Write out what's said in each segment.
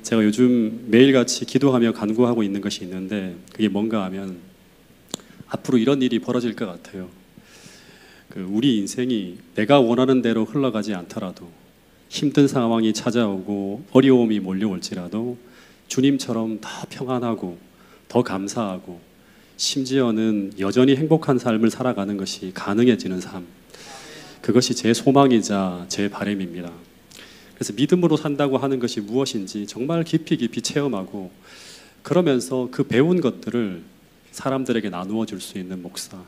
제가 요즘 매일같이 기도하며 간구하고 있는 것이 있는데, 그게 뭔가 하면 앞으로 이런 일이 벌어질 것 같아요. 우리 인생이 내가 원하는 대로 흘러가지 않더라도, 힘든 상황이 찾아오고 어려움이 몰려올지라도 주님처럼 더 평안하고 더 감사하고 심지어는 여전히 행복한 삶을 살아가는 것이 가능해지는 삶, 그것이 제 소망이자 제 바람입니다. 그래서 믿음으로 산다고 하는 것이 무엇인지 정말 깊이 체험하고, 그러면서 그 배운 것들을 사람들에게 나누어 줄 수 있는 목사,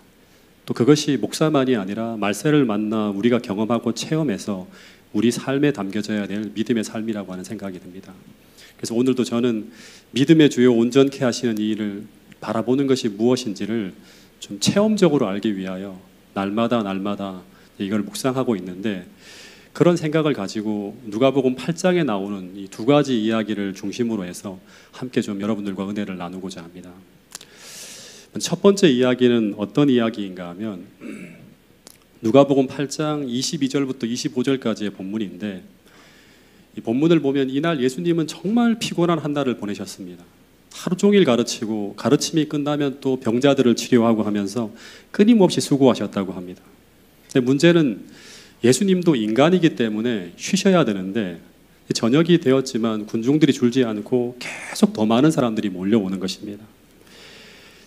또 그것이 목사만이 아니라 말세를 만나 우리가 경험하고 체험해서 우리 삶에 담겨져야 될 믿음의 삶이라고 하는 생각이 듭니다. 그래서 오늘도 저는 믿음의 주요 온전케 하시는 이 일을 바라보는 것이 무엇인지를 좀 체험적으로 알기 위하여 날마다 이걸 묵상하고 있는데, 그런 생각을 가지고 누가복음 8장에 나오는 이 두 가지 이야기를 중심으로 해서 함께 좀 여러분들과 은혜를 나누고자 합니다. 첫 번째 이야기는 어떤 이야기인가 하면 누가복음 8장 22절부터 25절까지의 본문인데, 이 본문을 보면 이날 예수님은 정말 피곤한 한 날을 보내셨습니다. 하루 종일 가르치고 가르침이 끝나면 또 병자들을 치료하고 하면서 끊임없이 수고하셨다고 합니다. 근데 문제는 예수님도 인간이기 때문에 쉬셔야 되는데, 저녁이 되었지만 군중들이 줄지 않고 계속 더 많은 사람들이 몰려오는 것입니다.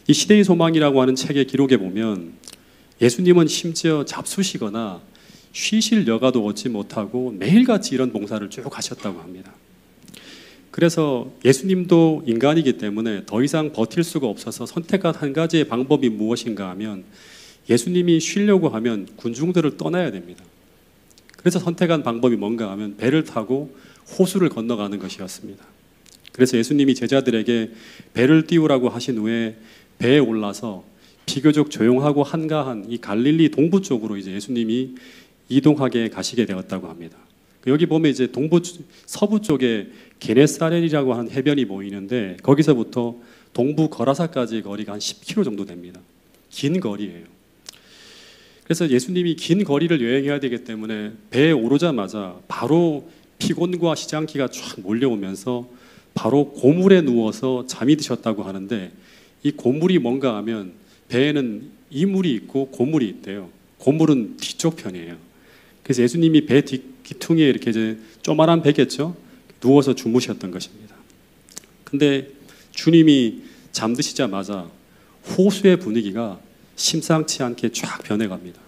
이 시대의 소망이라고 하는 책의 기록에 보면 예수님은 심지어 잡수시거나 쉬실 여가도 얻지 못하고 매일같이 이런 봉사를 쭉 하셨다고 합니다. 그래서 예수님도 인간이기 때문에 더 이상 버틸 수가 없어서 선택한 한 가지의 방법이 무엇인가 하면, 예수님이 쉬려고 하면 군중들을 떠나야 됩니다. 그래서 선택한 방법이 뭔가 하면 배를 타고 호수를 건너가는 것이었습니다. 그래서 예수님이 제자들에게 배를 띄우라고 하신 후에 배에 올라서 비교적 조용하고 한가한 이 갈릴리 동부 쪽으로 이제 예수님이 이동하게 가시게 되었다고 합니다. 여기 보면 이제 서부 쪽에 게네사렛이라고 하는 해변이 보이는데, 거기서부터 동부 거라사까지 거리가 한 10km 정도 됩니다. 긴 거리예요. 그래서 예수님이 긴 거리를 여행해야 되기 때문에 배에 오르자마자 바로 피곤과 시장기가 쫙 몰려오면서 바로 고물에 누워서 잠이 드셨다고 하는데, 이 고물이 뭔가 하면 배에는 이물이 있고 고물이 있대요. 고물은 뒤쪽 편이에요. 그래서 예수님이 배 뒤퉁이에 이렇게 이제 조그만한 배겠죠, 누워서 주무셨던 것입니다. 근데 주님이 잠드시자마자 호수의 분위기가 심상치 않게 쫙 변해갑니다.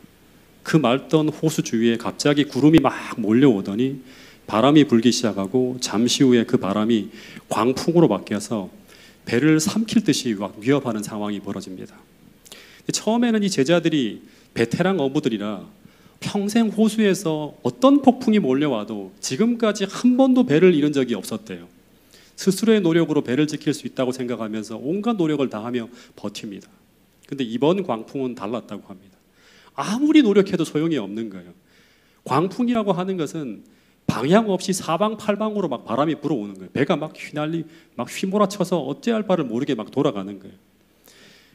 그 맑던 호수 주위에 갑자기 구름이 막 몰려오더니 바람이 불기 시작하고, 잠시 후에 그 바람이 광풍으로 바뀌어서 배를 삼킬 듯이 막 위협하는 상황이 벌어집니다. 처음에는 이 제자들이 베테랑 어부들이라 평생 호수에서 어떤 폭풍이 몰려와도 지금까지 한 번도 배를 잃은 적이 없었대요. 스스로의 노력으로 배를 지킬 수 있다고 생각하면서 온갖 노력을 다하며 버팁니다. 근데 이번 광풍은 달랐다고 합니다. 아무리 노력해도 소용이 없는 거예요. 광풍이라고 하는 것은 방향 없이 사방팔방으로 막 바람이 불어오는 거예요. 배가 막 휘몰아쳐서 어찌할 바를 모르게 막 돌아가는 거예요.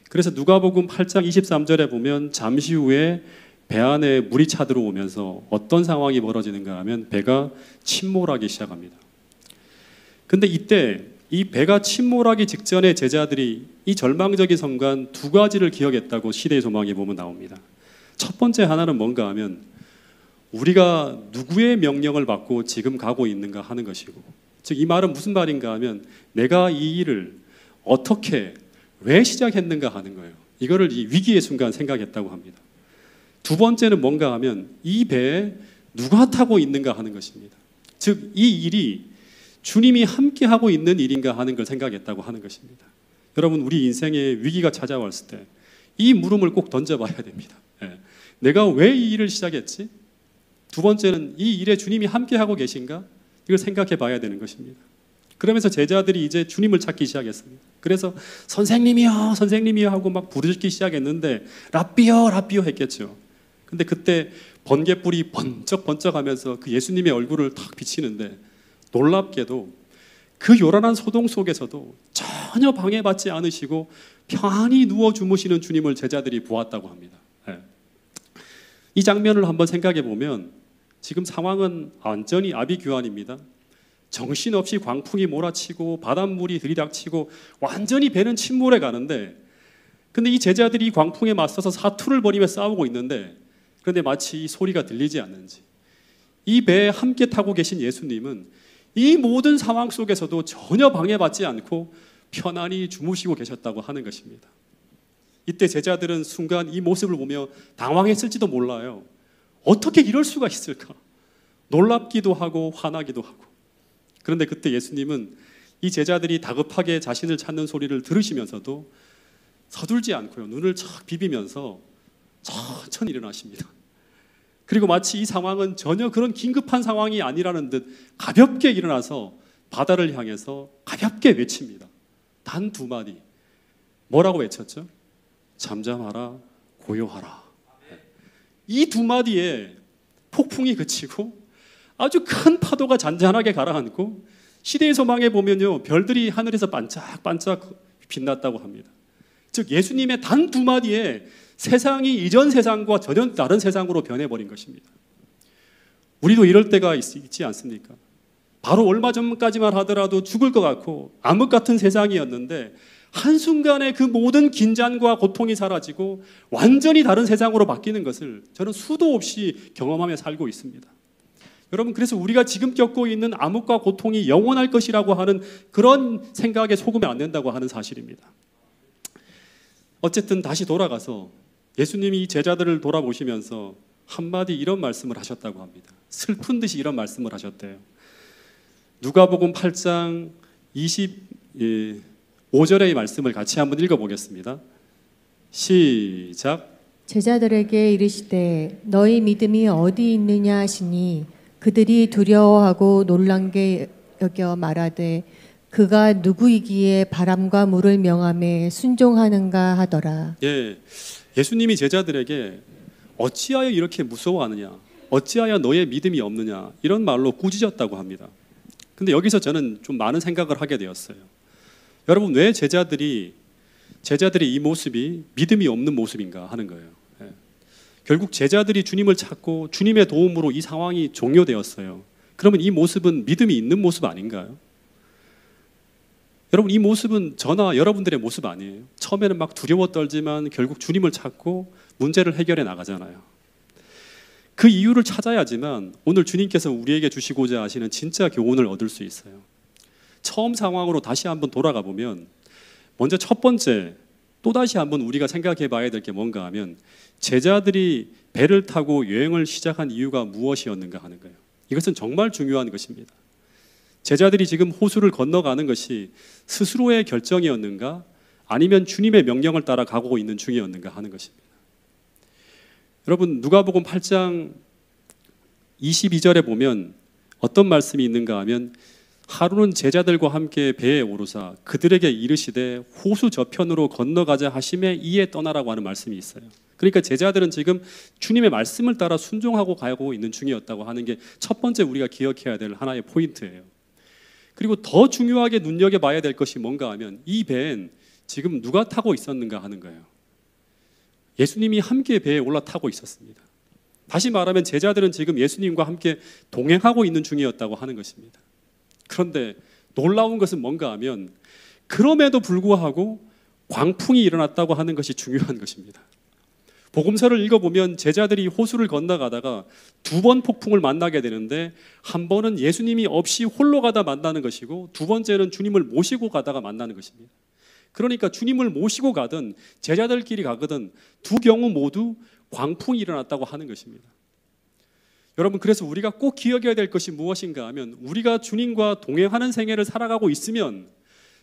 그래서 누가복음 8장 23절에 보면 잠시 후에 배 안에 물이 차들어오면서 어떤 상황이 벌어지는가 하면 배가 침몰하기 시작합니다. 근데 이때 이 배가 침몰하기 직전에 제자들이 이 절망적인 순간 두 가지를 기억했다고 시대의 소망에 보면 나옵니다. 첫 번째 하나는 뭔가 하면 우리가 누구의 명령을 받고 지금 가고 있는가 하는 것이고, 즉 이 말은 무슨 말인가 하면 내가 이 일을 어떻게 왜 시작했는가 하는 거예요. 이거를 이 위기의 순간 생각했다고 합니다. 두 번째는 뭔가 하면 이 배에 누가 타고 있는가 하는 것입니다. 즉 이 일이 주님이 함께 하고 있는 일인가 하는 걸 생각했다고 하는 것입니다. 여러분, 우리 인생에 위기가 찾아왔을 때 이 물음을 꼭 던져봐야 됩니다. 내가 왜 이 일을 시작했지? 두 번째는 이 일에 주님이 함께 하고 계신가? 이걸 생각해 봐야 되는 것입니다. 그러면서 제자들이 이제 주님을 찾기 시작했습니다. 그래서 선생님이요, 선생님이요 하고 막 부르짖기 시작했는데 라삐요, 라삐요 했겠죠. 근데 그때 번갯불이 번쩍번쩍하면서 그 예수님의 얼굴을 탁 비치는데, 놀랍게도 그 요란한 소동 속에서도 전혀 방해받지 않으시고 편히 누워 주무시는 주님을 제자들이 보았다고 합니다. 이 장면을 한번 생각해 보면 지금 상황은 완전히 아비규환입니다. 정신없이 광풍이 몰아치고 바닷물이 들이닥치고 완전히 배는 침몰해 가는데, 근데 이 제자들이 광풍에 맞서서 사투를 벌이며 싸우고 있는데, 그런데 마치 이 소리가 들리지 않는지, 이 배에 함께 타고 계신 예수님은 이 모든 상황 속에서도 전혀 방해받지 않고 편안히 주무시고 계셨다고 하는 것입니다. 이때 제자들은 순간 이 모습을 보며 당황했을지도 몰라요. 어떻게 이럴 수가 있을까? 놀랍기도 하고 화나기도 하고. 그런데 그때 예수님은 이 제자들이 다급하게 자신을 찾는 소리를 들으시면서도 서둘지 않고요, 눈을 착 비비면서 천천히 일어나십니다. 그리고 마치 이 상황은 전혀 그런 긴급한 상황이 아니라는 듯 가볍게 일어나서 바다를 향해서 가볍게 외칩니다. 단 두 마디. 뭐라고 외쳤죠? 잠잠하라, 고요하라. 이 두 마디에 폭풍이 그치고 아주 큰 파도가 잔잔하게 가라앉고, 시대의 소망에 보면요, 별들이 하늘에서 반짝반짝 빛났다고 합니다. 즉 예수님의 단 두 마디에 세상이 이전 세상과 전혀 다른 세상으로 변해버린 것입니다. 우리도 이럴 때가 있지 않습니까? 바로 얼마 전까지만 하더라도 죽을 것 같고 암흑 같은 세상이었는데 한순간에 그 모든 긴장과 고통이 사라지고 완전히 다른 세상으로 바뀌는 것을 저는 수도 없이 경험하며 살고 있습니다. 여러분, 그래서 우리가 지금 겪고 있는 암흑과 고통이 영원할 것이라고 하는 그런 생각에 속으면 안 된다고 하는 사실입니다. 어쨌든 다시 돌아가서 예수님이 이 제자들을 돌아보시면서 한마디 이런 말씀을 하셨다고 합니다. 슬픈 듯이 이런 말씀을 하셨대요. 누가복음 8장 25절의 말씀을 같이 한번 읽어보겠습니다. 시작. 제자들에게 이르시되 너희 믿음이 어디 있느냐 하시니 그들이 두려워하고 놀란 게 여겨 말하되 그가 누구이기에 바람과 물을 명하매 순종하는가 하더라. 예수님이 제자들에게 어찌하여 이렇게 무서워하느냐, 어찌하여 너의 믿음이 없느냐, 이런 말로 꾸짖었다고 합니다. 근데 여기서 저는 좀 많은 생각을 하게 되었어요. 여러분, 왜 제자들이 이 모습이 믿음이 없는 모습인가 하는 거예요. 결국 제자들이 주님을 찾고 주님의 도움으로 이 상황이 종료되었어요. 그러면 이 모습은 믿음이 있는 모습 아닌가요? 여러분, 이 모습은 저나 여러분들의 모습 아니에요. 처음에는 막 두려워 떨지만 결국 주님을 찾고 문제를 해결해 나가잖아요. 그 이유를 찾아야지만 오늘 주님께서 우리에게 주시고자 하시는 진짜 교훈을 얻을 수 있어요. 처음 상황으로 다시 한번 돌아가 보면 먼저 첫 번째, 또다시 한번 우리가 생각해 봐야 될 게 뭔가 하면 제자들이 배를 타고 여행을 시작한 이유가 무엇이었는가 하는 거예요. 이것은 정말 중요한 것입니다. 제자들이 지금 호수를 건너가는 것이 스스로의 결정이었는가, 아니면 주님의 명령을 따라 가고 있는 중이었는가 하는 것입니다. 여러분, 누가복음 8장 22절에 보면 어떤 말씀이 있는가 하면 하루는 제자들과 함께 배에 오르사 그들에게 이르시되 호수 저편으로 건너가자 하심에 이에 떠나라고 하는 말씀이 있어요. 그러니까 제자들은 지금 주님의 말씀을 따라 순종하고 가고 있는 중이었다고 하는 게 첫 번째 우리가 기억해야 될 하나의 포인트예요. 그리고 더 중요하게 눈여겨봐야 될 것이 뭔가 하면 이 배엔 지금 누가 타고 있었는가 하는 거예요. 예수님이 함께 배에 올라타고 있었습니다. 다시 말하면 제자들은 지금 예수님과 함께 동행하고 있는 중이었다고 하는 것입니다. 그런데 놀라운 것은 뭔가 하면 그럼에도 불구하고 광풍이 일어났다고 하는 것이 중요한 것입니다. 복음서를 읽어보면 제자들이 호수를 건너가다가 두 번 폭풍을 만나게 되는데, 한 번은 예수님이 없이 홀로 가다 만나는 것이고 두 번째는 주님을 모시고 가다가 만나는 것입니다. 그러니까 주님을 모시고 가든 제자들끼리 가거든 두 경우 모두 광풍이 일어났다고 하는 것입니다. 여러분, 그래서 우리가 꼭 기억해야 될 것이 무엇인가 하면 우리가 주님과 동행하는 생애를 살아가고 있으면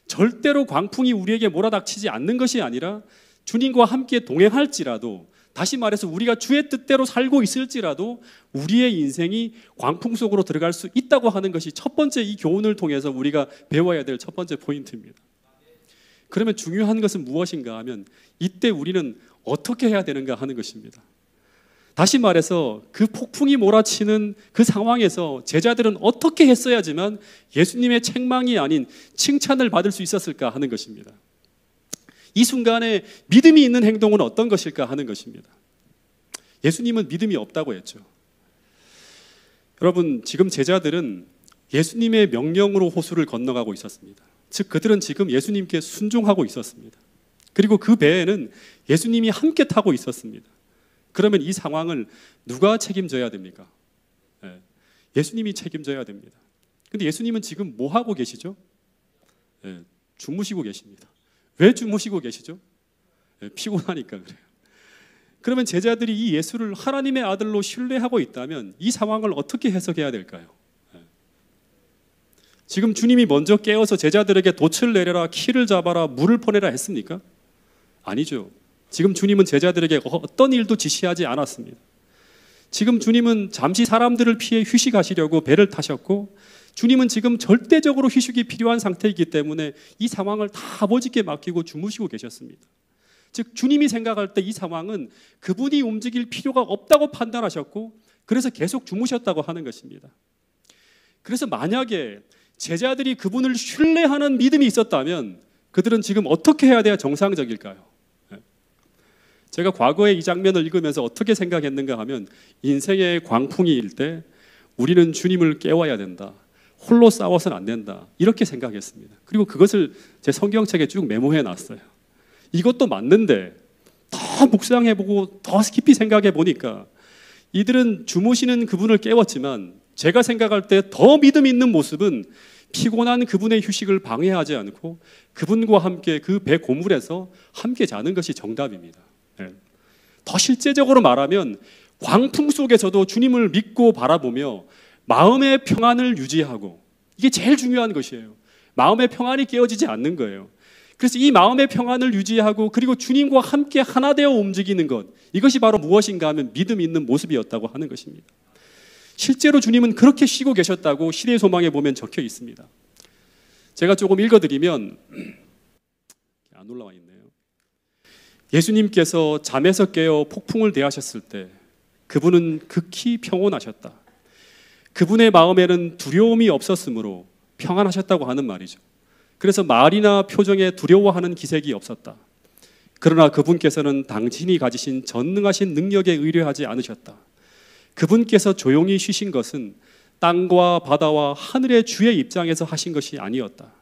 절대로 광풍이 우리에게 몰아닥치지 않는 것이 아니라 주님과 함께 동행할지라도, 다시 말해서 우리가 주의 뜻대로 살고 있을지라도 우리의 인생이 광풍 속으로 들어갈 수 있다고 하는 것이 첫 번째 이 교훈을 통해서 우리가 배워야 될 첫 번째 포인트입니다. 그러면 중요한 것은 무엇인가 하면 이때 우리는 어떻게 해야 되는가 하는 것입니다. 다시 말해서 그 폭풍이 몰아치는 그 상황에서 제자들은 어떻게 했어야지만 예수님의 책망이 아닌 칭찬을 받을 수 있었을까 하는 것입니다. 이 순간에 믿음이 있는 행동은 어떤 것일까 하는 것입니다. 예수님은 믿음이 없다고 했죠. 여러분, 지금 제자들은 예수님의 명령으로 호수를 건너가고 있었습니다. 즉 그들은 지금 예수님께 순종하고 있었습니다. 그리고 그 배에는 예수님이 함께 타고 있었습니다. 그러면 이 상황을 누가 책임져야 됩니까? 예수님이 책임져야 됩니다. 근데 예수님은 지금 뭐 하고 계시죠? 주무시고 계십니다. 왜 주무시고 계시죠? 피곤하니까 그래요. 그러면 제자들이 이 예수를 하나님의 아들로 신뢰하고 있다면 이 상황을 어떻게 해석해야 될까요? 지금 주님이 먼저 깨어서 제자들에게 돛을 내려라, 키를 잡아라, 물을 퍼내라 했습니까? 아니죠. 지금 주님은 제자들에게 어떤 일도 지시하지 않았습니다. 지금 주님은 잠시 사람들을 피해 휴식하시려고 배를 타셨고, 주님은 지금 절대적으로 휴식이 필요한 상태이기 때문에 이 상황을 다 아버지께 맡기고 주무시고 계셨습니다. 즉 주님이 생각할 때 이 상황은 그분이 움직일 필요가 없다고 판단하셨고, 그래서 계속 주무셨다고 하는 것입니다. 그래서 만약에 제자들이 그분을 신뢰하는 믿음이 있었다면 그들은 지금 어떻게 해야 돼야 정상적일까요? 제가 과거에 이 장면을 읽으면서 어떻게 생각했는가 하면, 인생의 광풍이 일 때 우리는 주님을 깨워야 된다, 홀로 싸워서는 안 된다, 이렇게 생각했습니다. 그리고 그것을 제 성경책에 쭉 메모해 놨어요. 이것도 맞는데 더 묵상해보고 더 깊이 생각해 보니까 이들은 주무시는 그분을 깨웠지만 제가 생각할 때 더 믿음 있는 모습은 피곤한 그분의 휴식을 방해하지 않고 그분과 함께 그 배 고물에서 함께 자는 것이 정답입니다. 더 실제적으로 말하면 광풍 속에서도 주님을 믿고 바라보며 마음의 평안을 유지하고, 이게 제일 중요한 것이에요. 마음의 평안이 깨어지지 않는 거예요. 그래서 이 마음의 평안을 유지하고 그리고 주님과 함께 하나 되어 움직이는 것, 이것이 바로 무엇인가 하면 믿음 있는 모습이었다고 하는 것입니다. 실제로 주님은 그렇게 쉬고 계셨다고 시대의 소망에 보면 적혀 있습니다. 제가 조금 읽어드리면, 안 올라와 있네요. 예수님께서 잠에서 깨어 폭풍을 대하셨을 때 그분은 극히 평온하셨다. 그분의 마음에는 두려움이 없었으므로 평안하셨다고 하는 말이죠. 그래서 말이나 표정에 두려워하는 기색이 없었다. 그러나 그분께서는 당신이 가지신 전능하신 능력에 의뢰하지 않으셨다. 그분께서 조용히 쉬신 것은 땅과 바다와 하늘의 주의 입장에서 하신 것이 아니었다.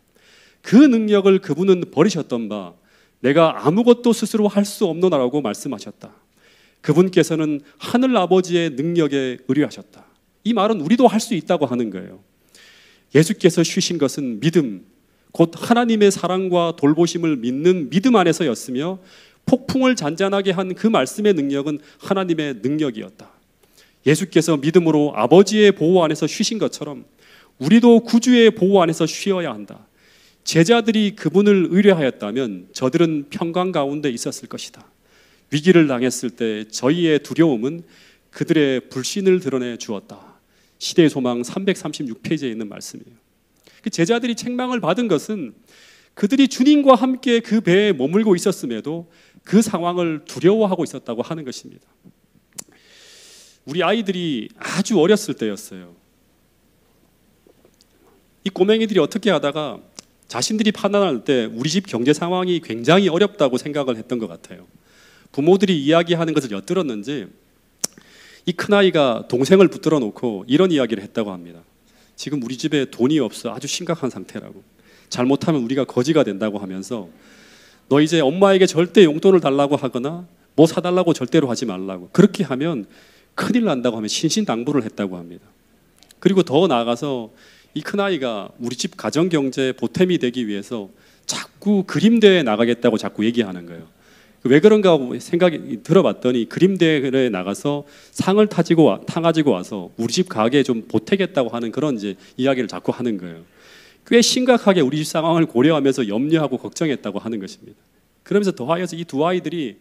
그 능력을 그분은 버리셨던 바 내가 아무것도 스스로 할 수 없노라고 말씀하셨다. 그분께서는 하늘 아버지의 능력에 의뢰하셨다. 이 말은 우리도 할 수 있다고 하는 거예요. 예수께서 쉬신 것은 믿음, 곧 하나님의 사랑과 돌보심을 믿는 믿음 안에서였으며, 폭풍을 잔잔하게 한 그 말씀의 능력은 하나님의 능력이었다. 예수께서 믿음으로 아버지의 보호 안에서 쉬신 것처럼 우리도 구주의 보호 안에서 쉬어야 한다. 제자들이 그분을 의뢰하였다면 저들은 평강 가운데 있었을 것이다. 위기를 당했을 때 저희의 두려움은 그들의 불신을 드러내 주었다. 시대의 소망 336페이지에 있는 말씀이에요. 제자들이 책망을 받은 것은 그들이 주님과 함께 그 배에 머물고 있었음에도 그 상황을 두려워하고 있었다고 하는 것입니다. 우리 아이들이 아주 어렸을 때였어요. 이 꼬맹이들이 어떻게 하다가 자신들이 판단할 때 우리 집 경제 상황이 굉장히 어렵다고 생각을 했던 것 같아요. 부모들이 이야기하는 것을 엿들었는지 이 큰아이가 동생을 붙들어 놓고 이런 이야기를 했다고 합니다. 지금 우리 집에 돈이 없어 아주 심각한 상태라고. 잘못하면 우리가 거지가 된다고 하면서 너 이제 엄마에게 절대 용돈을 달라고 하거나 뭐 사달라고 절대로 하지 말라고. 그렇게 하면 큰일 난다고 하면 신신당부를 했다고 합니다. 그리고 더 나아가서 이 큰아이가 우리 집 가정경제 보탬이 되기 위해서 자꾸 그림대회에 나가겠다고 자꾸 얘기하는 거예요. 왜 그런가 생각이 들어봤더니 그림대회에 나가서 상을 타가지고 와서 우리 집 가게에 좀 보태겠다고 하는 그런 이제 이야기를 자꾸 하는 거예요. 꽤 심각하게 우리 집 상황을 고려하면서 염려하고 걱정했다고 하는 것입니다. 그러면서 더하여서 이 두 아이들이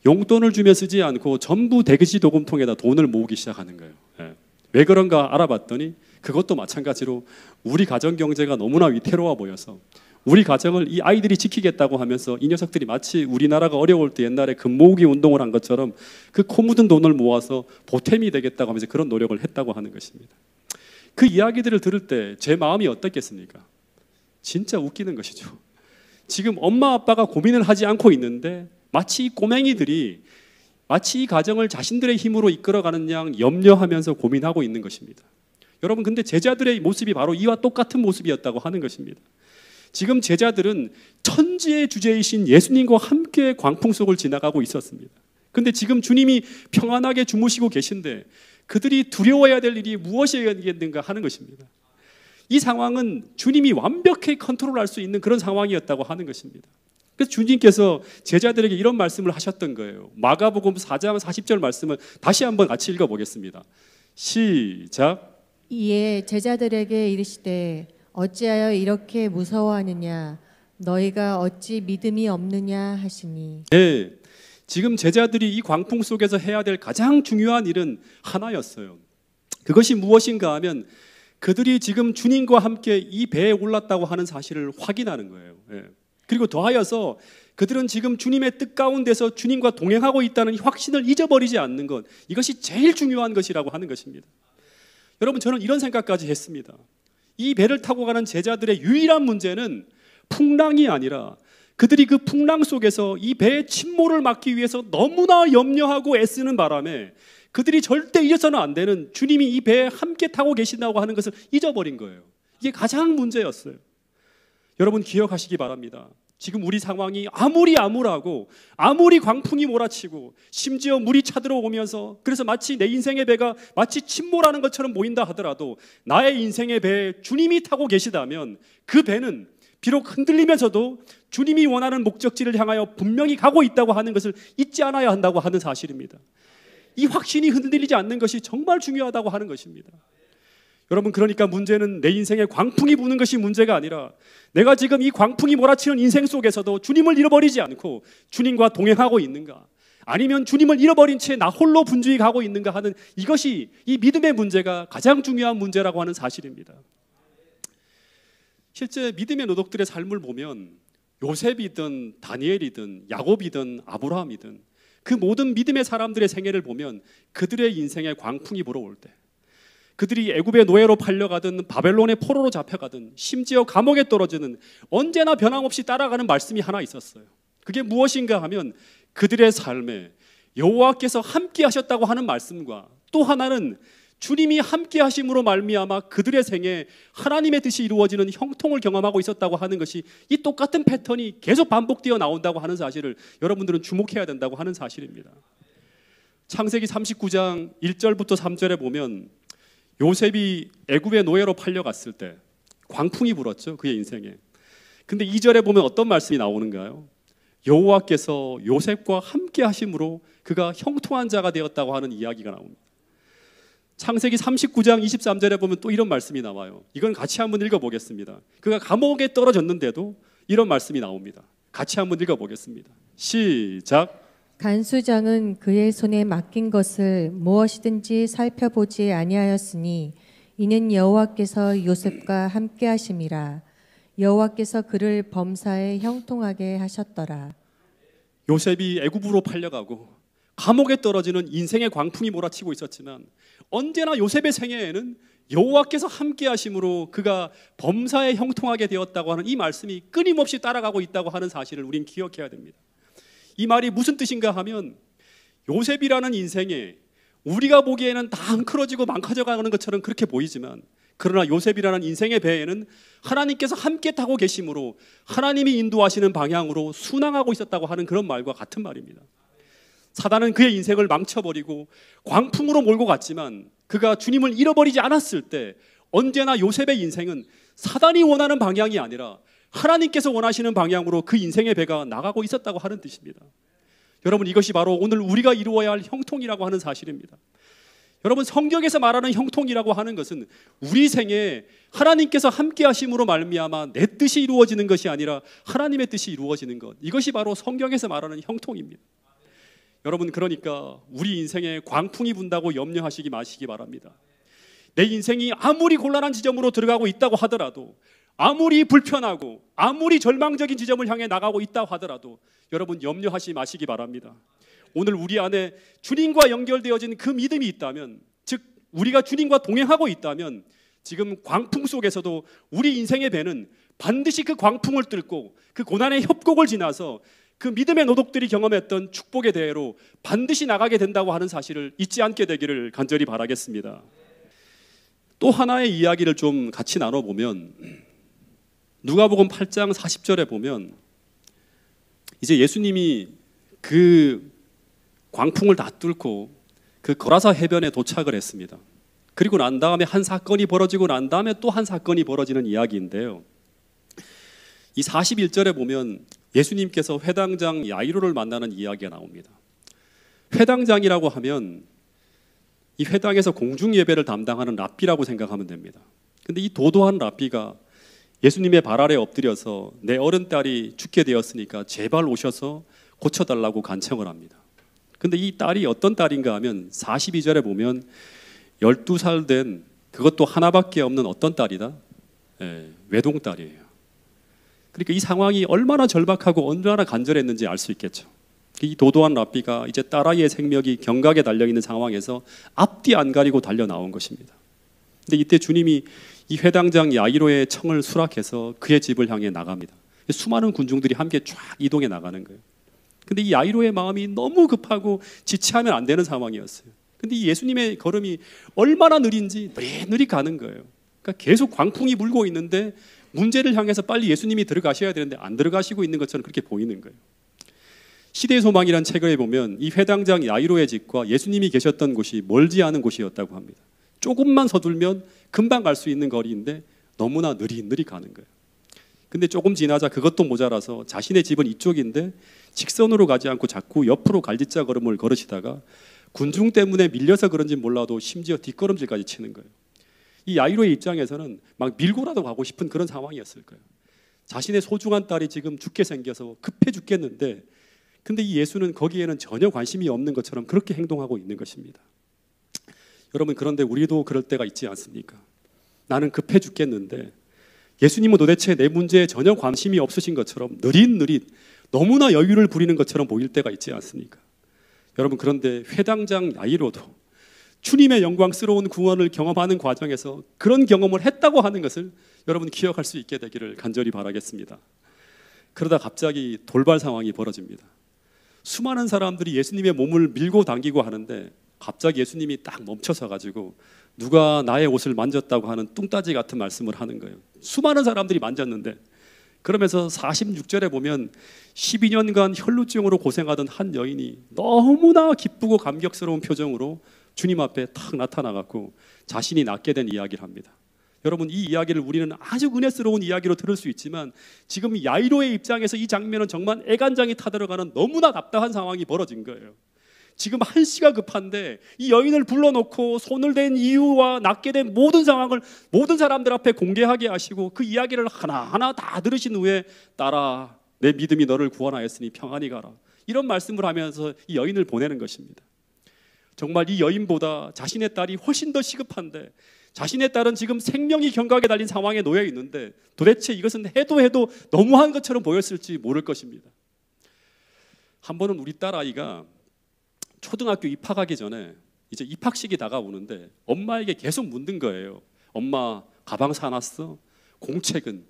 용돈을 주며 쓰지 않고 전부 대기지 도금통에다 돈을 모으기 시작하는 거예요. 왜 그런가 알아봤더니 그것도 마찬가지로 우리 가정 경제가 너무나 위태로워 보여서 우리 가정을 이 아이들이 지키겠다고 하면서 이 녀석들이 마치 우리나라가 어려울 때 옛날에 금 모으기 운동을 한 것처럼 그 코 묻은 돈을 모아서 보탬이 되겠다고 하면서 그런 노력을 했다고 하는 것입니다. 그 이야기들을 들을 때 제 마음이 어떻겠습니까? 진짜 웃기는 것이죠. 지금 엄마 아빠가 고민을 하지 않고 있는데 마치 이 꼬맹이들이 마치 이 가정을 자신들의 힘으로 이끌어가는 양 염려하면서 고민하고 있는 것입니다. 여러분, 근데 제자들의 모습이 바로 이와 똑같은 모습이었다고 하는 것입니다. 지금 제자들은 천지의 주제이신 예수님과 함께 광풍 속을 지나가고 있었습니다. 근데 지금 주님이 평안하게 주무시고 계신데 그들이 두려워해야 될 일이 무엇이겠는가 하는 것입니다. 이 상황은 주님이 완벽히 컨트롤할 수 있는 그런 상황이었다고 하는 것입니다. 그래서 주님께서 제자들에게 이런 말씀을 하셨던 거예요. 마가복음 4장 40절 말씀을 다시 한번 같이 읽어보겠습니다. 시작. 이에 제자들에게 이르시되 어찌하여 이렇게 무서워하느냐 너희가 어찌 믿음이 없느냐 하시니. 네, 지금 제자들이 이 광풍 속에서 해야 될 가장 중요한 일은 하나였어요. 그것이 무엇인가 하면 그들이 지금 주님과 함께 이 배에 올랐다고 하는 사실을 확인하는 거예요. 예. 그리고 더하여서 그들은 지금 주님의 뜻 가운데서 주님과 동행하고 있다는 확신을 잊어버리지 않는 것, 이것이 제일 중요한 것이라고 하는 것입니다. 여러분, 저는 이런 생각까지 했습니다. 이 배를 타고 가는 제자들의 유일한 문제는 풍랑이 아니라 그들이 그 풍랑 속에서 이 배의 침몰을 막기 위해서 너무나 염려하고 애쓰는 바람에 그들이 절대 잊어서는 안 되는 주님이 이 배에 함께 타고 계신다고 하는 것을 잊어버린 거예요. 이게 가장 문제였어요. 여러분, 기억하시기 바랍니다. 지금 우리 상황이 아무리 암울하고 아무리 광풍이 몰아치고 심지어 물이 차들어오면서 그래서 마치 내 인생의 배가 마치 침몰하는 것처럼 보인다 하더라도 나의 인생의 배에 주님이 타고 계시다면 그 배는 비록 흔들리면서도 주님이 원하는 목적지를 향하여 분명히 가고 있다고 하는 것을 잊지 않아야 한다고 하는 사실입니다. 이 확신이 흔들리지 않는 것이 정말 중요하다고 하는 것입니다. 여러분, 그러니까 문제는 내 인생에 광풍이 부는 것이 문제가 아니라 내가 지금 이 광풍이 몰아치는 인생 속에서도 주님을 잃어버리지 않고 주님과 동행하고 있는가, 아니면 주님을 잃어버린 채 나 홀로 분주히 가고 있는가 하는 이것이 이 믿음의 문제가 가장 중요한 문제라고 하는 사실입니다. 실제 믿음의 노독들의 삶을 보면 요셉이든 다니엘이든 야곱이든 아브라함이든 그 모든 믿음의 사람들의 생애를 보면 그들의 인생에 광풍이 불어올 때, 그들이 애굽의 노예로 팔려가든 바벨론의 포로로 잡혀가든 심지어 감옥에 떨어지는 언제나 변함없이 따라가는 말씀이 하나 있었어요. 그게 무엇인가 하면 그들의 삶에 여호와께서 함께 하셨다고 하는 말씀과 또 하나는 주님이 함께 하심으로 말미암아 그들의 생에 하나님의 뜻이 이루어지는 형통을 경험하고 있었다고 하는 것이 이 똑같은 패턴이 계속 반복되어 나온다고 하는 사실을 여러분들은 주목해야 된다고 하는 사실입니다. 창세기 39장 1절부터 3절에 보면 요셉이 애굽의 노예로 팔려갔을 때 광풍이 불었죠, 그의 인생에. 근데 2절에 보면 어떤 말씀이 나오는가요? 여호와께서 요셉과 함께 하심으로 그가 형통한 자가 되었다고 하는 이야기가 나옵니다. 창세기 39장 23절에 보면 또 이런 말씀이 나와요. 이건 같이 한번 읽어보겠습니다. 그가 감옥에 떨어졌는데도 이런 말씀이 나옵니다. 같이 한번 읽어보겠습니다. 시작. 간수장은 그의 손에 맡긴 것을 무엇이든지 살펴보지 아니하였으니 이는 여호와께서 요셉과 함께 하심이라. 여호와께서 그를 범사에 형통하게 하셨더라. 요셉이 애굽으로 팔려가고 감옥에 떨어지는 인생의 광풍이 몰아치고 있었지만 언제나 요셉의 생애에는 여호와께서 함께 하심으로 그가 범사에 형통하게 되었다고 하는 이 말씀이 끊임없이 따라가고 있다고 하는 사실을 우린 기억해야 됩니다. 이 말이 무슨 뜻인가 하면 요셉이라는 인생에 우리가 보기에는 다 엉클어지고 망가져가는 것처럼 그렇게 보이지만, 그러나 요셉이라는 인생의 배에는 하나님께서 함께 타고 계심으로 하나님이 인도하시는 방향으로 순항하고 있었다고 하는 그런 말과 같은 말입니다. 사단은 그의 인생을 망쳐버리고 광풍으로 몰고 갔지만 그가 주님을 잃어버리지 않았을 때 언제나 요셉의 인생은 사단이 원하는 방향이 아니라 하나님께서 원하시는 방향으로 그 인생의 배가 나가고 있었다고 하는 뜻입니다. 여러분, 이것이 바로 오늘 우리가 이루어야 할 형통이라고 하는 사실입니다. 여러분, 성경에서 말하는 형통이라고 하는 것은 우리 생에 하나님께서 함께 하심으로 말미암아 내 뜻이 이루어지는 것이 아니라 하나님의 뜻이 이루어지는 것, 이것이 바로 성경에서 말하는 형통입니다. 여러분, 그러니까 우리 인생에 광풍이 분다고 염려하시기 마시기 바랍니다. 내 인생이 아무리 곤란한 지점으로 들어가고 있다고 하더라도, 아무리 불편하고 아무리 절망적인 지점을 향해 나가고 있다고 하더라도 여러분, 염려하지 마시기 바랍니다. 오늘 우리 안에 주님과 연결되어진 그 믿음이 있다면, 즉 우리가 주님과 동행하고 있다면 지금 광풍 속에서도 우리 인생의 배는 반드시 그 광풍을 뚫고 그 고난의 협곡을 지나서 그 믿음의 노독들이 경험했던 축복의 대회로 반드시 나가게 된다고 하는 사실을 잊지 않게 되기를 간절히 바라겠습니다. 또 하나의 이야기를 좀 같이 나눠보면, 누가복음 8장 40절에 보면 이제 예수님이 그 광풍을 다 뚫고 그 거라사 해변에 도착을 했습니다. 그리고 난 다음에 한 사건이 벌어지고 난 다음에 또 한 사건이 벌어지는 이야기인데요, 이 41절에 보면 예수님께서 회당장 야이로를 만나는 이야기가 나옵니다. 회당장이라고 하면 이 회당에서 공중 예배를 담당하는 랍비라고 생각하면 됩니다. 근데 이 도도한 랍비가 예수님의 발 아래 엎드려서 내 어른 딸이 죽게 되었으니까 제발 오셔서 고쳐달라고 간청을 합니다. 근데 이 딸이 어떤 딸인가 하면 42절에 보면 12살 된, 그것도 하나밖에 없는 어떤 딸이다? 외동딸이에요. 그러니까 이 상황이 얼마나 절박하고 얼마나 간절했는지 알 수 있겠죠. 이 도도한 랍비가 이제 딸아이의 생명이 경각에 달려있는 상황에서 앞뒤 안 가리고 달려 나온 것입니다. 근데 이때 주님이 이 회당장 야이로의 청을 수락해서 그의 집을 향해 나갑니다. 수많은 군중들이 함께 쫙 이동해 나가는 거예요. 근데 이 야이로의 마음이 너무 급하고 지체하면 안 되는 상황이었어요. 근데 이 예수님의 걸음이 얼마나 느린지 느릿느릿 가는 거예요. 그러니까 계속 광풍이 불고 있는데 문제를 향해서 빨리 예수님이 들어가셔야 되는데 안 들어가시고 있는 것처럼 그렇게 보이는 거예요. 시대의 소망이라는 책을 보면 이 회당장 야이로의 집과 예수님이 계셨던 곳이 멀지 않은 곳이었다고 합니다. 조금만 서둘면 금방 갈 수 있는 거리인데 너무나 느릿느릿 가는 거예요. 근데 조금 지나자 그것도 모자라서 자신의 집은 이쪽인데 직선으로 가지 않고 자꾸 옆으로 갈짓자 걸음을 걸으시다가 군중 때문에 밀려서 그런지 몰라도 심지어 뒷걸음질까지 치는 거예요. 이 야이로의 입장에서는 막 밀고라도 가고 싶은 그런 상황이었을 거예요. 자신의 소중한 딸이 지금 죽게 생겨서 급해 죽겠는데, 근데 이 예수는 거기에는 전혀 관심이 없는 것처럼 그렇게 행동하고 있는 것입니다. 여러분, 그런데 우리도 그럴 때가 있지 않습니까? 나는 급해 죽겠는데 예수님은 도대체 내 문제에 전혀 관심이 없으신 것처럼 느릿느릿 너무나 여유를 부리는 것처럼 보일 때가 있지 않습니까? 여러분, 그런데 회당장 야이로도 주님의 영광스러운 구원을 경험하는 과정에서 그런 경험을 했다고 하는 것을 여러분 기억할 수 있게 되기를 간절히 바라겠습니다. 그러다 갑자기 돌발 상황이 벌어집니다. 수많은 사람들이 예수님의 몸을 밀고 당기고 하는데 갑자기 예수님이 딱 멈춰서 가지고 누가 나의 옷을 만졌다고 하는 뚱따지 같은 말씀을 하는 거예요. 수많은 사람들이 만졌는데, 그러면서 46절에 보면 12년간 혈루증으로 고생하던 한 여인이 너무나 기쁘고 감격스러운 표정으로 주님 앞에 탁 나타나갖고 자신이 낫게 된 이야기를 합니다. 여러분, 이 이야기를 우리는 아주 은혜스러운 이야기로 들을 수 있지만 지금 야이로의 입장에서 이 장면은 정말 애간장이 타들어가는 너무나 답답한 상황이 벌어진 거예요. 지금 한시가 급한데 이 여인을 불러놓고 손을 댄 이유와 낫게 된 모든 상황을 모든 사람들 앞에 공개하게 하시고 그 이야기를 하나하나 다 들으신 후에 딸아, 내 믿음이 너를 구원하였으니 평안히 가라, 이런 말씀을 하면서 이 여인을 보내는 것입니다. 정말 이 여인보다 자신의 딸이 훨씬 더 시급한데, 자신의 딸은 지금 생명이 경각에 달린 상황에 놓여 있는데 도대체 이것은 해도 너무한 것처럼 보였을지 모를 것입니다. 한 번은 우리 딸아이가 초등학교 입학하기 전에 이제 입학식이 다가오는데 엄마에게 계속 묻는 거예요. 엄마, 가방 사놨어? 공책은?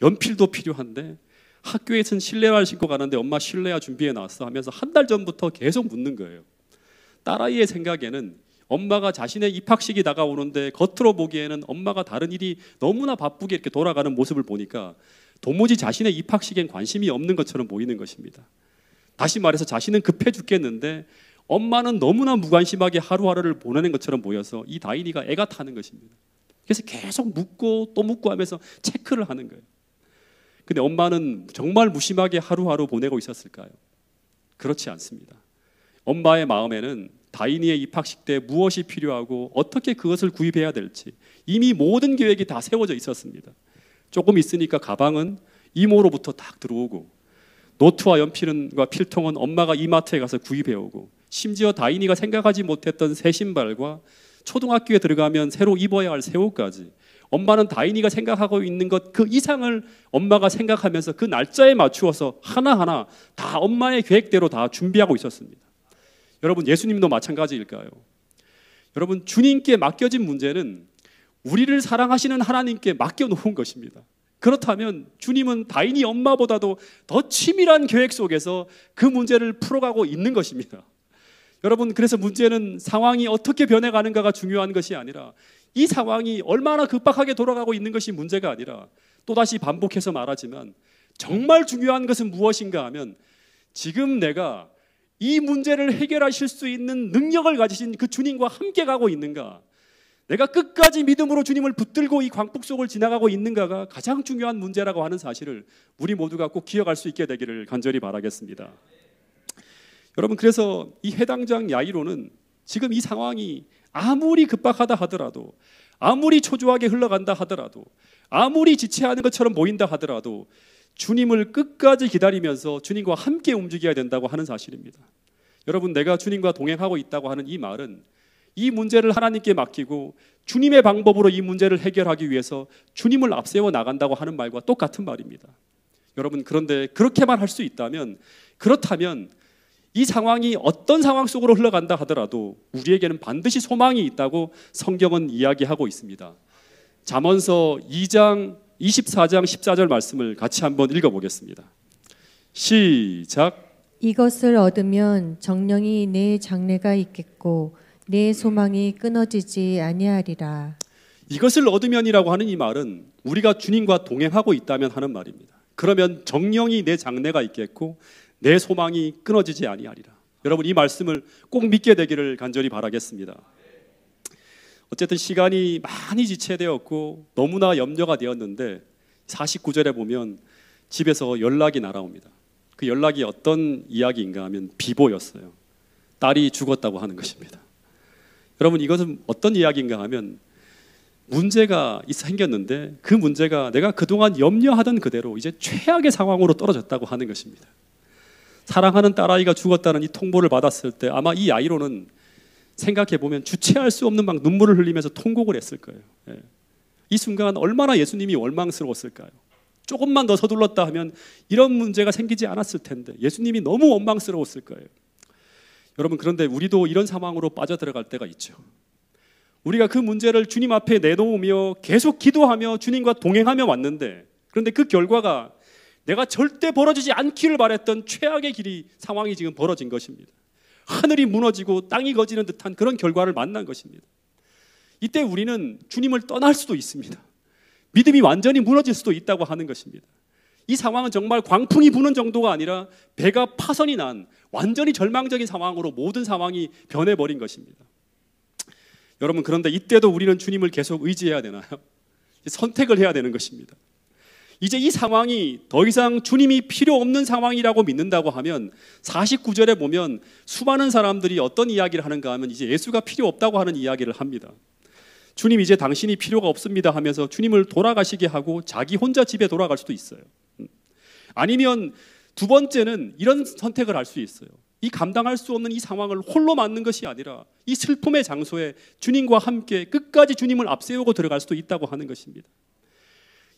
연필도 필요한데 학교에선 실내화 신고 가는데 엄마 실내화 준비해 놨어? 하면서 한 달 전부터 계속 묻는 거예요. 딸아이의 생각에는 엄마가 자신의 입학식이 다가오는데 겉으로 보기에는 엄마가 다른 일이 너무나 바쁘게 이렇게 돌아가는 모습을 보니까 도무지 자신의 입학식엔 관심이 없는 것처럼 보이는 것입니다. 다시 말해서 자신은 급해 죽겠는데 엄마는 너무나 무관심하게 하루하루를 보내는 것처럼 보여서 이 다인이가 애가 타는 것입니다. 그래서 계속 묻고 또 묻고 하면서 체크를 하는 거예요. 근데 엄마는 정말 무심하게 하루하루 보내고 있었을까요? 그렇지 않습니다. 엄마의 마음에는 다인이의 입학식 때 무엇이 필요하고 어떻게 그것을 구입해야 될지 이미 모든 계획이 다 세워져 있었습니다. 조금 있으니까 가방은 이모로부터 딱 들어오고, 노트와 연필과 필통은 엄마가 이마트에 가서 구입해오고, 심지어 다인이가 생각하지 못했던 새 신발과 초등학교에 들어가면 새로 입어야 할 새 옷까지 엄마는 다인이가 생각하고 있는 것 그 이상을 엄마가 생각하면서 그 날짜에 맞추어서 하나하나 다 엄마의 계획대로 다 준비하고 있었습니다. 여러분, 예수님도 마찬가지일까요? 여러분, 주님께 맡겨진 문제는 우리를 사랑하시는 하나님께 맡겨놓은 것입니다. 그렇다면 주님은 다인이 엄마보다도 더 치밀한 계획 속에서 그 문제를 풀어가고 있는 것입니다. 여러분, 그래서 문제는 상황이 어떻게 변해가는가가 중요한 것이 아니라 이 상황이 얼마나 급박하게 돌아가고 있는 것이 문제가 아니라, 또다시 반복해서 말하지만 정말 중요한 것은 무엇인가 하면 지금 내가 이 문제를 해결하실 수 있는 능력을 가지신 그 주님과 함께 가고 있는가, 내가 끝까지 믿음으로 주님을 붙들고 이 광풍 속을 지나가고 있는가가 가장 중요한 문제라고 하는 사실을 우리 모두가 꼭 기억할 수 있게 되기를 간절히 바라겠습니다. 여러분, 그래서 이 해당장 야이로는 지금 이 상황이 아무리 급박하다 하더라도, 아무리 초조하게 흘러간다 하더라도, 아무리 지체하는 것처럼 보인다 하더라도 주님을 끝까지 기다리면서 주님과 함께 움직여야 된다고 하는 사실입니다. 여러분, 내가 주님과 동행하고 있다고 하는 이 말은 이 문제를 하나님께 맡기고 주님의 방법으로 이 문제를 해결하기 위해서 주님을 앞세워 나간다고 하는 말과 똑같은 말입니다. 여러분, 그런데 그렇게만 할 수 있다면, 그렇다면 이 상황이 어떤 상황 속으로 흘러간다 하더라도 우리에게는 반드시 소망이 있다고 성경은 이야기하고 있습니다. 잠언서 2장 24장 14절 말씀을 같이 한번 읽어보겠습니다. 시작. 이것을 얻으면 정령이 내 장래가 있겠고 내 소망이 끊어지지 아니하리라. 이것을 얻으면이라고 하는 이 말은 우리가 주님과 동행하고 있다면 하는 말입니다. 그러면 정령이 내 장래가 있겠고 내 소망이 끊어지지 아니하리라. 여러분, 이 말씀을 꼭 믿게 되기를 간절히 바라겠습니다. 어쨌든 시간이 많이 지체되었고 너무나 염려가 되었는데 49절에 보면 집에서 연락이 날아옵니다. 그 연락이 어떤 이야기인가 하면 비보였어요. 딸이 죽었다고 하는 것입니다. 여러분, 이것은 어떤 이야기인가 하면 문제가 생겼는데 그 문제가 내가 그동안 염려하던 그대로 이제 최악의 상황으로 떨어졌다고 하는 것입니다. 사랑하는 딸아이가 죽었다는 이 통보를 받았을 때 아마 이 아이로는 생각해보면 주체할 수 없는 막 눈물을 흘리면서 통곡을 했을 거예요. 이 순간 얼마나 예수님이 원망스러웠을까요? 조금만 더 서둘렀다 하면 이런 문제가 생기지 않았을 텐데 예수님이 너무 원망스러웠을 거예요. 여러분, 그런데 우리도 이런 상황으로 빠져들어갈 때가 있죠. 우리가 그 문제를 주님 앞에 내놓으며 계속 기도하며 주님과 동행하며 왔는데, 그런데 그 결과가 내가 절대 벌어지지 않기를 바랬던 최악의 상황이 지금 벌어진 것입니다. 하늘이 무너지고 땅이 거지는 듯한 그런 결과를 만난 것입니다. 이때 우리는 주님을 떠날 수도 있습니다. 믿음이 완전히 무너질 수도 있다고 하는 것입니다. 이 상황은 정말 광풍이 부는 정도가 아니라 배가 파선이 난 완전히 절망적인 상황으로 모든 상황이 변해버린 것입니다. 여러분, 그런데 이때도 우리는 주님을 계속 의지해야 되나요? 선택을 해야 되는 것입니다. 이제 이 상황이 더 이상 주님이 필요 없는 상황이라고 믿는다고 하면 49절에 보면 수많은 사람들이 어떤 이야기를 하는가 하면 이제 예수가 필요 없다고 하는 이야기를 합니다. 주님, 이제 당신이 필요가 없습니다 하면서 주님을 돌아가시게 하고 자기 혼자 집에 돌아갈 수도 있어요. 아니면 두 번째는 이런 선택을 할 수 있어요. 이 감당할 수 없는 이 상황을 홀로 맞는 것이 아니라 이 슬픔의 장소에 주님과 함께 끝까지 주님을 앞세우고 들어갈 수도 있다고 하는 것입니다.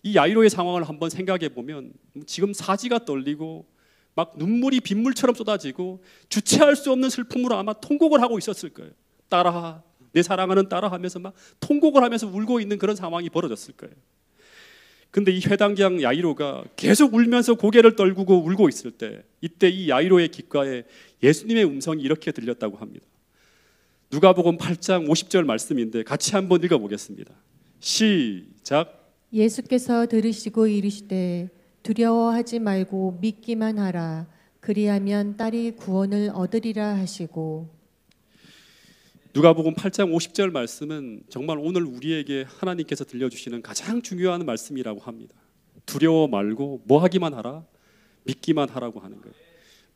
이 야이로의 상황을 한번 생각해 보면 지금 사지가 떨리고 막 눈물이 빗물처럼 쏟아지고 주체할 수 없는 슬픔으로 아마 통곡을 하고 있었을 거예요. 딸아, 내 사랑하는 딸아 하면서 막 통곡을 하면서 울고 있는 그런 상황이 벌어졌을 거예요. 근데 이 회당장 야이로가 계속 울면서 고개를 떨구고 울고 있을 때, 이때 이 야이로의 귓가에 예수님의 음성이 이렇게 들렸다고 합니다. 누가복음 8장 50절 말씀인데 같이 한번 읽어보겠습니다. 시작. 예수께서 들으시고 이르시되 두려워하지 말고 믿기만 하라. 그리하면 딸이 구원을 얻으리라 하시고. 누가복음 8장 50절 말씀은 정말 오늘 우리에게 하나님께서 들려주시는 가장 중요한 말씀이라고 합니다. 두려워 말고 뭐 하기만 하라? 믿기만 하라고 하는 거예요.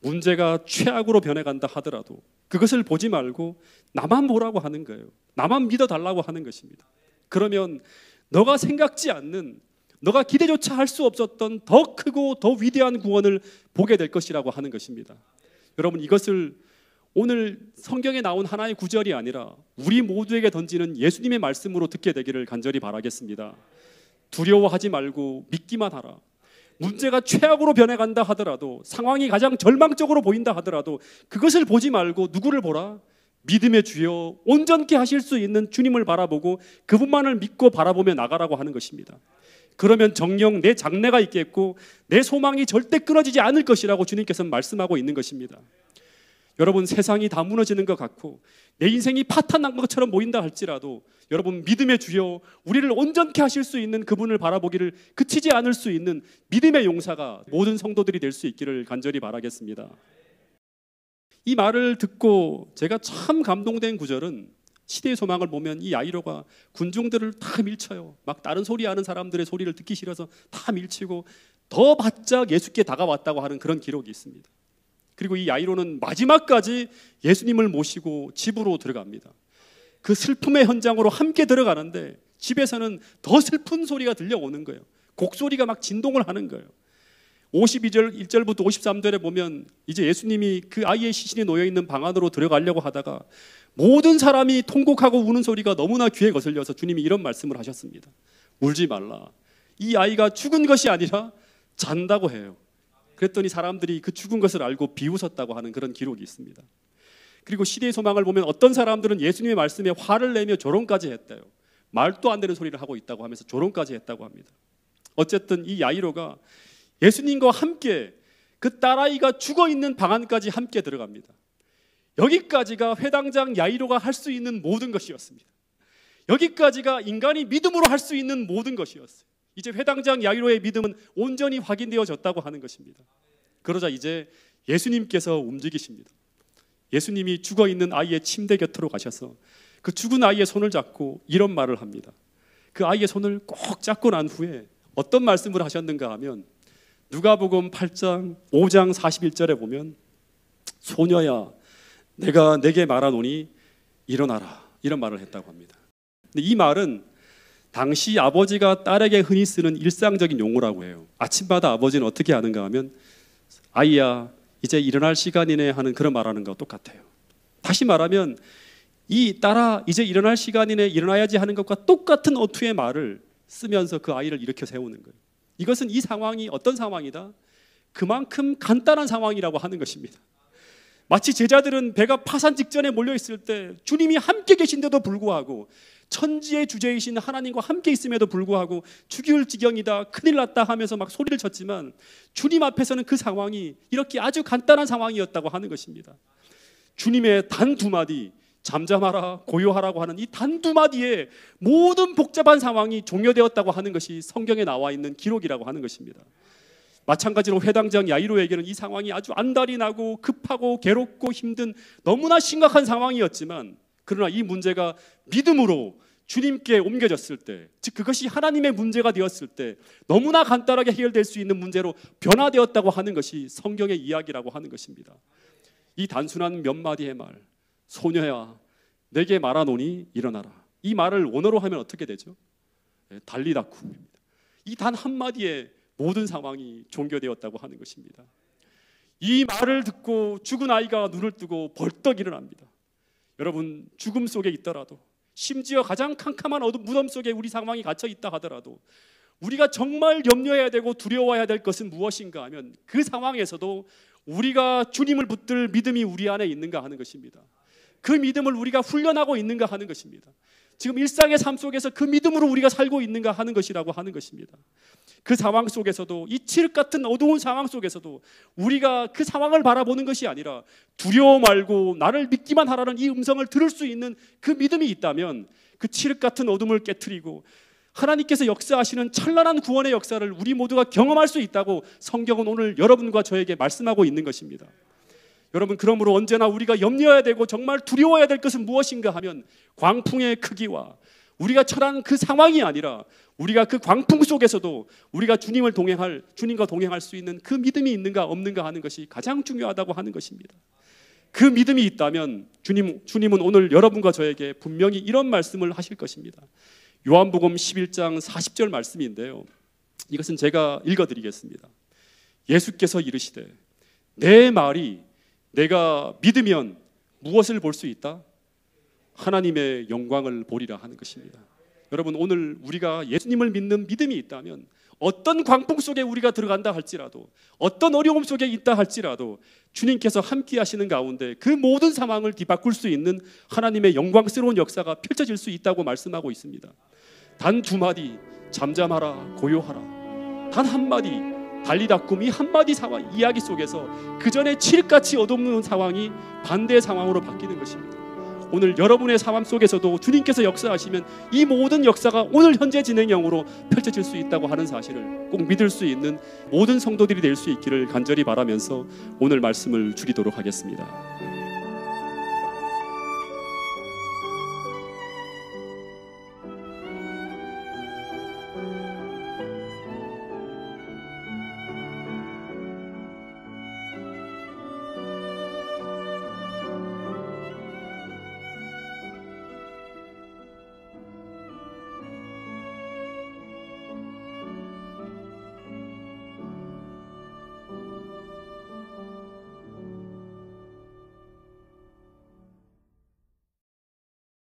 문제가 최악으로 변해간다 하더라도 그것을 보지 말고 나만 보라고 하는 거예요. 나만 믿어달라고 하는 것입니다. 그러면 너가 생각지 않는, 너가 기대조차 할 수 없었던 더 크고 더 위대한 구원을 보게 될 것이라고 하는 것입니다. 여러분, 이것을 오늘 성경에 나온 하나의 구절이 아니라 우리 모두에게 던지는 예수님의 말씀으로 듣게 되기를 간절히 바라겠습니다. 두려워하지 말고 믿기만 하라. 문제가 최악으로 변해간다 하더라도, 상황이 가장 절망적으로 보인다 하더라도 그것을 보지 말고 누구를 보라? 믿음의 주여, 온전케 하실 수 있는 주님을 바라보고 그분만을 믿고 바라보며 나가라고 하는 것입니다. 그러면 정녕 내 장래가 있겠고 내 소망이 절대 끊어지지 않을 것이라고 주님께서 말씀하고 있는 것입니다. 여러분, 세상이 다 무너지는 것 같고 내 인생이 파탄난 것처럼 보인다 할지라도 여러분, 믿음의 주여 우리를 온전케 하실 수 있는 그분을 바라보기를 그치지 않을 수 있는 믿음의 용사가 모든 성도들이 될 수 있기를 간절히 바라겠습니다. 이 말을 듣고 제가 참 감동된 구절은 시대의 소망을 보면 이 야이로가 군중들을 다 밀쳐요. 막 다른 소리 하는 사람들의 소리를 듣기 싫어서 다 밀치고 더 바짝 예수께 다가왔다고 하는 그런 기록이 있습니다. 그리고 이 야이로는 마지막까지 예수님을 모시고 집으로 들어갑니다. 그 슬픔의 현장으로 함께 들어가는데 집에서는 더 슬픈 소리가 들려오는 거예요. 곡소리가 막 진동을 하는 거예요. 52절 1절부터 53절에 보면 이제 예수님이 그 아이의 시신이 놓여있는 방 안으로 들어가려고 하다가 모든 사람이 통곡하고 우는 소리가 너무나 귀에 거슬려서 주님이 이런 말씀을 하셨습니다. 울지 말라. 이 아이가 죽은 것이 아니라 잔다고 해요. 그랬더니 사람들이 그 죽은 것을 알고 비웃었다고 하는 그런 기록이 있습니다. 그리고 시대의 소망을 보면 어떤 사람들은 예수님의 말씀에 화를 내며 조롱까지 했대요. 말도 안 되는 소리를 하고 있다고 하면서 조롱까지 했다고 합니다. 어쨌든 이 야이로가 예수님과 함께 그 딸아이가 죽어있는 방 안까지 함께 들어갑니다. 여기까지가 회당장 야이로가 할 수 있는 모든 것이었습니다. 여기까지가 인간이 믿음으로 할 수 있는 모든 것이었어요. 이제 회당장 야이로의 믿음은 온전히 확인되어졌다고 하는 것입니다. 그러자 이제 예수님께서 움직이십니다. 예수님이 죽어있는 아이의 침대 곁으로 가셔서 그 죽은 아이의 손을 잡고 이런 말을 합니다. 그 아이의 손을 꼭 잡고 난 후에 어떤 말씀을 하셨는가 하면 누가복음 8장 5장 41절에 보면 소녀야 내가 내게 말하노니 일어나라 이런 말을 했다고 합니다. 근데 이 말은 당시 아버지가 딸에게 흔히 쓰는 일상적인 용어라고 해요. 아침마다 아버지는 어떻게 하는가 하면 아이야 이제 일어날 시간이네 하는 그런 말하는 거와 똑같아요. 다시 말하면 이 딸아 이제 일어날 시간이네 일어나야지 하는 것과 똑같은 어투의 말을 쓰면서 그 아이를 일으켜 세우는 거예요. 이것은 이 상황이 어떤 상황이다? 그만큼 간단한 상황이라고 하는 것입니다. 마치 제자들은 배가 파산 직전에 몰려있을 때 주님이 함께 계신데도 불구하고 천지의 주제이신 하나님과 함께 있음에도 불구하고 죽일 지경이다 큰일 났다 하면서 막 소리를 쳤지만 주님 앞에서는 그 상황이 이렇게 아주 간단한 상황이었다고 하는 것입니다. 주님의 단 두 마디 잠잠하라 고요하라고 하는 이 단 두 마디에 모든 복잡한 상황이 종료되었다고 하는 것이 성경에 나와 있는 기록이라고 하는 것입니다. 마찬가지로 회당장 야이로에게는 이 상황이 아주 안달이 나고 급하고 괴롭고 힘든 너무나 심각한 상황이었지만 그러나 이 문제가 믿음으로 주님께 옮겨졌을 때, 즉 그것이 하나님의 문제가 되었을 때 너무나 간단하게 해결될 수 있는 문제로 변화되었다고 하는 것이 성경의 이야기라고 하는 것입니다. 이 단순한 몇 마디의 말, 소녀야 내게 말하노니 일어나라, 이 말을 원어로 하면 어떻게 되죠? 달리다쿰입니다. 이 단 한마디에 모든 상황이 종교되었다고 하는 것입니다. 이 말을 듣고 죽은 아이가 눈을 뜨고 벌떡 일어납니다. 여러분, 죽음 속에 있더라도 심지어 가장 캄캄한 어둠 무덤 속에 우리 상황이 갇혀 있다 하더라도 우리가 정말 염려해야 되고 두려워해야 될 것은 무엇인가 하면 그 상황에서도 우리가 주님을 붙들 믿음이 우리 안에 있는가 하는 것입니다. 그 믿음을 우리가 훈련하고 있는가 하는 것입니다. 지금 일상의 삶 속에서 그 믿음으로 우리가 살고 있는가 하는 것이라고 하는 것입니다. 그 상황 속에서도 이 칠흑 같은 어두운 상황 속에서도 우리가 그 상황을 바라보는 것이 아니라 두려워 말고 나를 믿기만 하라는 이 음성을 들을 수 있는 그 믿음이 있다면 그 칠흑 같은 어둠을 깨트리고 하나님께서 역사하시는 찬란한 구원의 역사를 우리 모두가 경험할 수 있다고 성경은 오늘 여러분과 저에게 말씀하고 있는 것입니다. 여러분, 그러므로 언제나 우리가 염려해야 되고 정말 두려워해야 될 것은 무엇인가 하면 광풍의 크기와 우리가 처한 그 상황이 아니라 우리가 그 광풍 속에서도 우리가 주님과 동행할 수 있는 그 믿음이 있는가 없는가 하는 것이 가장 중요하다고 하는 것입니다. 그 믿음이 있다면 주님은 오늘 여러분과 저에게 분명히 이런 말씀을 하실 것입니다. 요한복음 11장 40절 말씀인데요, 이것은 제가 읽어드리겠습니다. 예수께서 이르시되 내 말이 내가 믿으면 무엇을 볼 수 있다? 하나님의 영광을 보리라 하는 것입니다. 여러분, 오늘 우리가 예수님을 믿는 믿음이 있다면 어떤 광풍 속에 우리가 들어간다 할지라도 어떤 어려움 속에 있다 할지라도 주님께서 함께 하시는 가운데 그 모든 상황을 뒤바꿀 수 있는 하나님의 영광스러운 역사가 펼쳐질 수 있다고 말씀하고 있습니다. 단 두 마디 잠잠하라, 고요하라. 단 한마디, 달리다 꿈이 한마디 상황, 이야기 속에서 그 전에 칠흑같이 어둡는 상황이 반대의 상황으로 바뀌는 것입니다. 오늘 여러분의 삶 속에서도 주님께서 역사하시면 이 모든 역사가 오늘 현재 진행형으로 펼쳐질 수 있다고 하는 사실을 꼭 믿을 수 있는 모든 성도들이 될 수 있기를 간절히 바라면서 오늘 말씀을 줄이도록 하겠습니다.